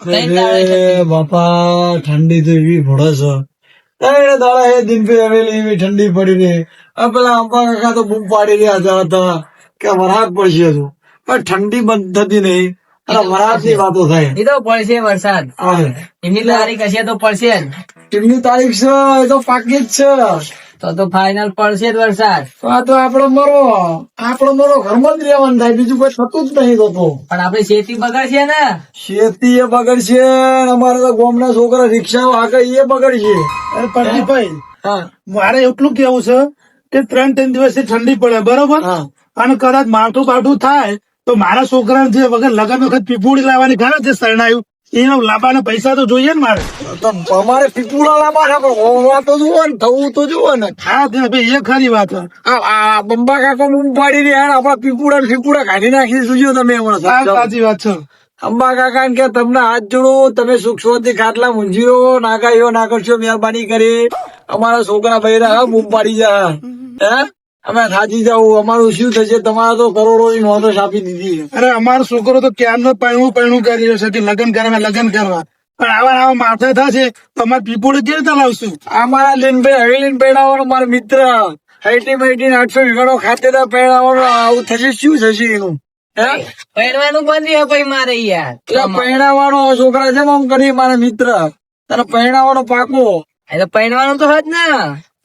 અરે બાપા ઠંડી તો એવી પડે છે. ત્રણ દાડા એ દિન પે હવેલી એવી ઠંડી પડી રહી. આ પેલા અંબા કાકા તો બૂમ પાડી રહ્યા હતા કે વરસાદ પડશે હજુ, પણ ઠંડી બંધ થતી નહીં અને વરસાદ ની વાતો થાય. એ તો પડશે વરસાદ. એમની તારીખ હશે તો પડશે જ. ટીમની તારીખ છે એ તો પાકી જ છે. તો ફાઇનલ પડશે જ વરસાદ. તો આ તો આપણો મરો ઘરમાં જ રહેવાનું થાય, બીજું કોઈ થતું જ નહીં. તો પણ આપડે ખેતી બગાડશે ને. ખેતી એ બગડશે, અમારે તો ગામના છોકરા રિક્ષાઓ આગળ એ બગડશે. અરે પ્રદીપભાઈ, હા મારે એટલું કેવું છે કે 3-3 દિવસથી ઠંડી પડે બરોબર, હા અને કદાચ માવઠું બાવઠું થાય તો મારા છોકરા જે વગર લગન વખત પીપુડી લાવવાની ખરા જે શરણાયું એનો લાંબાના પૈસા તો જોઈએ ને મારે. તો અમારે પીપુડા લાવવાના, પણ હોવા તો જુઓ ને, થવું તો જુઓ ને. હા ભાઈ, એ ખરી વાત છે. આ બંબા કાકો બૂમ પાડી રહ્યા, આપડા પીપુડા કાઢી નાખીશું. જો તમે હા, સાચી વાત છે. અંબા કાકા કે તમને હાથ જોડું, તમે સુખ શાંતિ ખાટલા મૂંઝીઓ નાગાઈઓ ના કરશો, મહેરબાની કરી. અમારા છોકરા બૈરા બૂમ પાડી જા, હે અમે થાકી જાવ, અમારું શું થશે? તમારા તો કરોડો ની નોંધો આપી દીધી. અરે અમારો છોકરો તો ક્યારનો પૈણું કરી રહ્યો છે કે લગ્ન કરવા, પણ આવા માથા થશે તો અમારે પીપુડી કેવી રીતે લાવશું? અમારા લીનભાઈ હવેલીન પહેરાવાનો મારો મિત્ર 80-800 વીઘાનો ખાતેદાર પહેરાવાનો, આવું થશે શું થશે એનું? પહેરવાનું બંધ રહે ભાઈ મારે યાર. એટલે પહેરાવાનો છોકરા છે આમ કરી મારા મિત્ર, તારે પહેરાવાનો પાકો. એટલે પહેરવાનું તો હજ ને.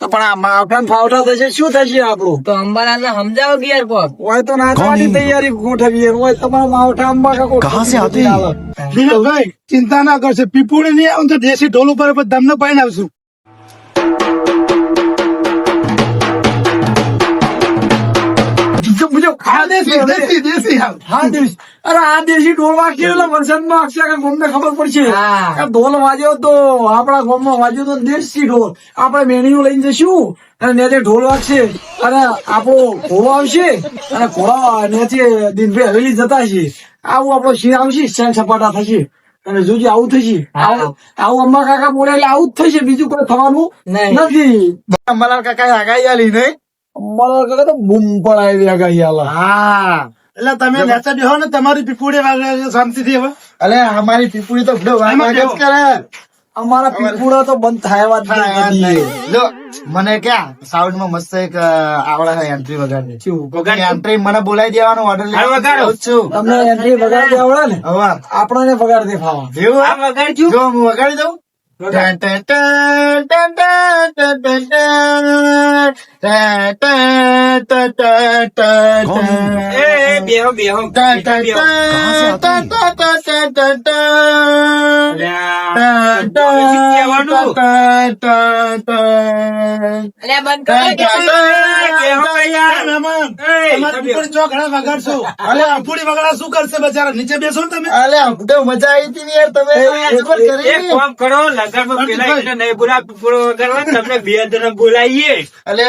તો પણ આ માવઠા ફાવઠા થશે શું થશે આપણું? તો અંબાલાલ ને સમજાવો કે યાર કોક. હોય તો નાચવાની તૈયારી ગોઠવીએ, હોય તમારા માવઠા અંબા કાકો દિનેશભાઈ ચિંતા ના કરશે, પીપુડી નહીં આવું તો દેશી ઢોલ ઉપર તમને પાઈને આવશું. અરે આ દેશી ઢોલ વાગશે એટલે વરસાદમાં વાગશે કે ગોમને ખબર પડશે. ઢોલ વાગ્યો તો આપડા ગામમાં વાગ્યો તો દેશી ઢોલ, આપડે મેણીઓ લઈને જશું અને નેચે ઢોલ વાગશે અને આપણો ઘોડો આવશે અને ઘોડા નેચે દિનભાઈ હવેલી જતા છે. આવું આપણો સિંહ આવશે, શેન સપાટા થશે અને જોજે આવું થશે. આવું અંબા કાકા બોલે એટલે આવું જ થશે, બીજું કોઈ થવાનું નથી. અંબાલાલ કાકા આગાહી આલી નહીં, અંબાલાલ કાકા તો બૂમ પડાવી આગાહી આલા. હા, એટલે તમે લેચા બેહો ને, તમારી પીપુડી વાગે શાંતિથી હવે. અલે અમારી પીપુડી તો વાગે જ કરે, અમારા પીપુડા તો બંધ થાય વાત નથી. જો મને ક્યાં સાઉન્ડ માં મસ્ત એક આવડે છે એન્ટ્રી વગાડની. એન્ટ્રી મને બોલાવી દેવાનો ઓર્ડર છું. તમને એન્ટ્રી વગાડી આવડે ને? હવે આપણને વગાડી દે ફાવા. જેવું વગાડજો, જો હું વગાડી દઉં. ટન ટન ટન ટન ટન ટન ટન ટન ટન ટન ટન. એ બેહો બેહો. ટન ટન ટન ટન ટન ટન શું કરશે બચારા? નીચે બેસો ને તમે. અલે મજા આવી હતી યાર, તમે એક કામ કરો, લગનમાં પેલા એટલે નહીં બોલા પીપળો વગાડવા, તમને 2 જણા બોલાવીએ. અલે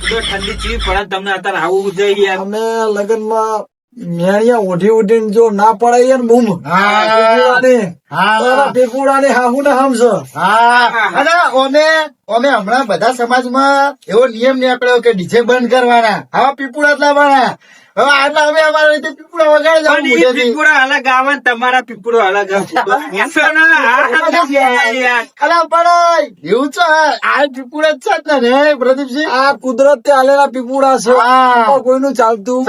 ઠંડી ચીવી પડે તમને અત્યારે આવું જોઈએ. અમે લગ્નમાં મેળિયા ઓઢી ઉઠીને જો ના પડાય ને બૂમ પીપુડા ને હાહુ ને હમશો. હા, અને અમે હમણાં બધા સમાજમાં એવો નિયમ નીકળ્યો કે ડીજે બંધ કરવાના, હવે પીપુડા જ લાવવાના. હવે આટલા અમે અમારા રીતે પીપુડા વગાડી પીપળો અલગ આવે ને તમારા પીપળો અલગ આવે. અલા પણ એવું છે, આ પીપુડા જ છે ને રે પ્રદીપસિંહ. આ કુદરત થી આલેલા પીપુડા છે, કોઈનું ચાલતું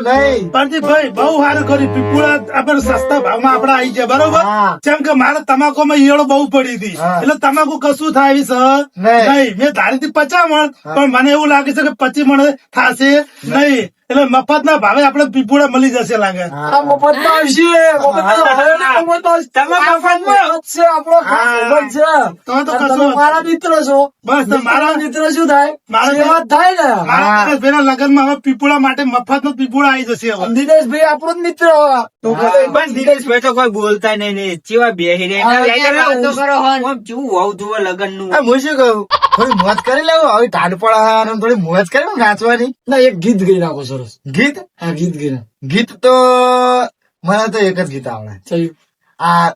નહીં. પ્રદીપભાઈ બહુ સારું કર્યું, પીપુડા આપણે સસ્તા ભાવમાં આપડે આવી ગયા બરોબર. જેમ કે મારે તમાકુમાં ઈયળો બહુ પડી હતી, એટલે તમાકુ કશું થાય છે નહીં. મેં ધારી હતી 50 મણ, પણ મને એવું લાગે છે કે 25 મણ થશે નહીં. એટલે મફત ના ભાવે આપડે પીપુડા મળી જશે લાગે. મફત માં આવશે, મારા મિત્ર છો. બસ મારા મિત્ર શું થાય? મારા થાય ને. પેલા લગ્ન માં હવે પીપુડા માટે મફત નો પીપુડા આવી જશે. હવે દિનેશભાઈ આપણો જ મિત્ર. પણ દિનેશભાઈ તો કોઈ બોલતા નહીં, ચેવા બેહી રહ્યા કેવું હોવું જોવે લગન નું. હું શું કહું, થોડી મોજ કરી લેવું. હવે ટાઢ પડે થોડી મોજ કરી નાચવાની. ના એક ગીત ગઈ નાખો સરસ. ગીત? હા ગીત ગઈ નાખો. ગીત તો મને તો એક જ ગીત આવડે. ચયું આ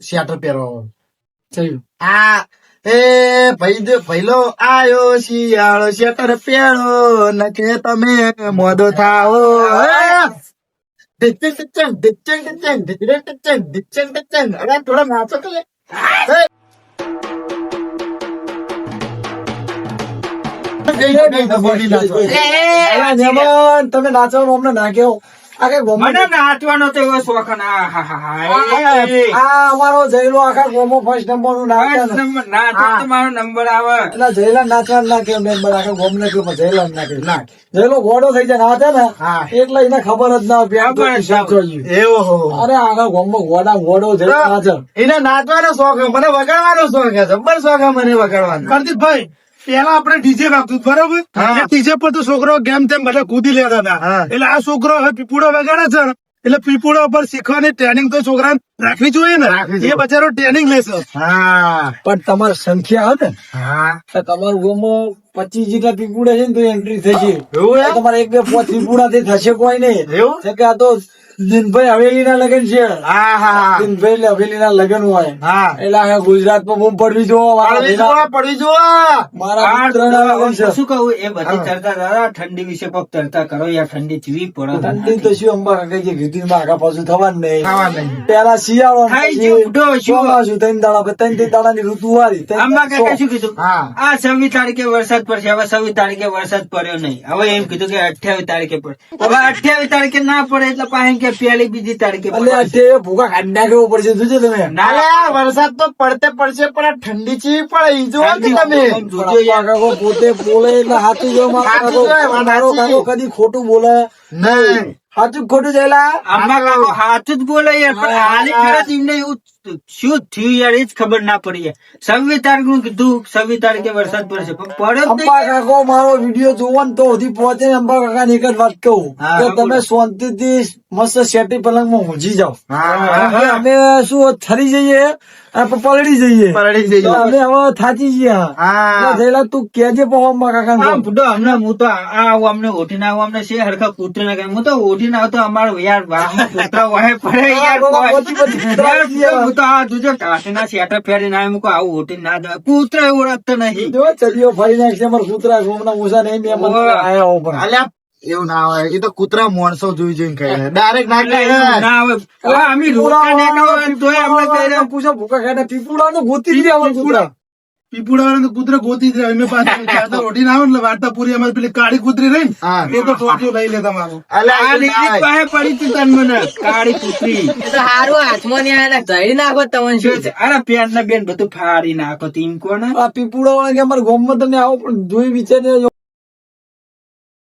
સ્વેટર પહેરવા. ચયું આ એ પહેલો આયો શિયાળો સ્વેટર પહેરો નકે તમે મોદો થાઓ. ઢીચંગ ઢીચંગ, ઢીચંગ ઢીચંગ, ઢીચંગ ઢીચંગ, ઢીચંગ ઢીચંગ. અરે થોડા નાચો તો લે. બોલી નાચો. અલા મહેમાન, તમે નાચવાનું અમને નાખ્યો આ કઈ ગોમમાં મને નાચવાનો તો એવો શોખ ને આ અમારો જયલો આખા ગોમો ફર્સ્ટ નંબર નું નાચે મારો નંબર આવે એટલે જયલા નાચવા નાખ્યો મેમ્બર આખા ગોમ ને કહ્યું જયલા નાખ્યો ના જયલો ગોડો થઈ જાય નાચે ને હા. એટલે એને ખબર જ ના હોય ખબર જ ના હોય. એવો હો. અરે આખા ગોમમાં ગોડો જયલો નાચે એને નાચવાનો શોખ છે, મને વગાડવાનો શોખ છે, જબ્બર શોખ છે મને વગાડવાનો. પ્રદીપભાઈ પેલા આપણે ડીજે વાગતું બરોબર હા. ડીજે પર તો છોકરો ગેમ તેમ બધા કૂદી લેતા હતા હા. એટલે આ છોકરો હવે પીપુડો વગાડે છે ને, એટલે પીપુડા ઉપર શીખવાની ટ્રેનિંગ તો છોકરાને રાખવી જોઈએ ને. રાખવી જોઈએ. એ બચારો ટ્રેનિંગ લેશે. હા પણ તમારી સંખ્યા હતી ને હા તો તમારું ગોમમાં 25 જેટલા પીપુડા છે ને તો એન્ટ્રી થશે એવું એમ? તમારે એક બે 5 પીપુડા થી થશે કોઈ નહીં એવું? છે કે આ તો દિનભાઈ હવેલી ના લગન છે હા હા દિનભાઈ હવેલી ના લગન હોય હા. એટલે આખા ગુજરાત માં બૂમ પડવી જો પડવી જોવા, પડવી જોવા. મારા મિત્રના લગન છે શું કહું એ બધી ચર્ચા દાદા ઠંડી વિશે કોક ચર્ચા કરો યાર ઠંડી ચીવી પડે ઠંડી તો શું અંબા કાકા જે કીધું એમાં આગા પાછું થવાનું નહીં ખાવા નહીં. પેલા શિયાળો થાય છે, ઉડો, શું? ચોમાસું 3 દાડા પછી 3 દાડાની ઋતુ વાળી આંબા કાકા શું કીધું હા. આ 26 તારીખે વરસાદ પડશે હવે 26 તારીખે વરસાદ પડ્યો નહીં હવે એમ કીધું કે 28 તારીખે પડે હવે 28 તારીખે ના પડે એટલે પાછી કે પહેલી બીજી તારીખે એટલે પડે. અત્યારે ભૂખા કાઢી નાખવો પડશે જોજો તમે ના અરે વરસાદ તો પડતે પડશે પણ આ ઠંડી ચીવી પડે ઈ જોવો કે તમે. જોજો યાર. કાકો પોતે બોલે એટલે સાચું જો સાચું જોય, મારો કાકો કદી ખોટું બોલે નહીં. સાચું ખોટું જયેલા આંબા કાકો હાથું જ બોલે યાર પણ હાલી ફેરત એમને એવું શું થયું યાર એ જ ખબર ના પડી યાર 26 તારીખ નું કીધું 26 તારીખે વરસાદ પડશે પણ પડ્યો જ અંબા નહીં. કાકો મારો વિડીયો જોવો ને તો સુધી પહોંચે ને અંબા કાકા એક જ વાત કહું હા, કે તમે બોલો. શાંતિથી મસ્ત શેટી પલંગ માં ઊંઘી જાઓ હા હવે અમે શું થરી જઈએ અને પલળી જઈએ પલળી જઈએ. તો અમે હવે થાચી ગયા હા. જયેલા તું કેજે પહો અંબા કાકા હા, બુડો હમણાં હું તો આવું અમને ઓઠીને આવું અમને છે હરખા કૂતરી ના હું તો ઓઠીને આવતો અમારો યાર વાહમાં કૂતરા વાહે પડે યાર બાબા, કોઈ. પોચી પોચી કૂતરા યાર, આવી ગયા. હું તો આ જોજો કાંઠીના શેટર ફેરીને આવ્યો મૂકો આવું ઓઠીને ના જવાય કૂતરા ઓળખતો નહીં જો ચડીઓ ફરી નાખશે અમારા કૂતરા ગોમના મૂસા નહીં મેં મને ઓહ. આયા ઉપર અલ્યા એવું ના હોય એ તો કૂતરા માણસો જોઈ જોઈને ખાય ડાયરેક્ટ ના એટલે એવું ખાય. ના આવે હવે અમે રોટલા નીકળ્યા હોય તોય અમને કહી રહ્યા, પૂછો ભૂખા ખાતા પીપુડા નો ગોતી જ અમારા કૂતરા પીપુડા વાળા કૂતરા ગોતી જ રહ્યા. અમે પાછા ચાદર ઓઢીને આવે ને એટલે વાર્તા પૂરી અમારી પેલી કાળી કૂતરી રહી હા. ને એ તો ટોટિયો લઈ લેતા મારું. અલ્યા આ એવું ના રીતની હોય. પાસે પડી હતી તન મને કાળી કૂતરી એ તો હારું હાથમાં નહીં આયા ધરી નાખો તમને શું છે? અરે પેન ના બેન બધું ફાડી નાખો તીમ કોને આ પીપુડા વાળા કે અમારા ગામમાં તમે આવો પણ જોઈ વિચાર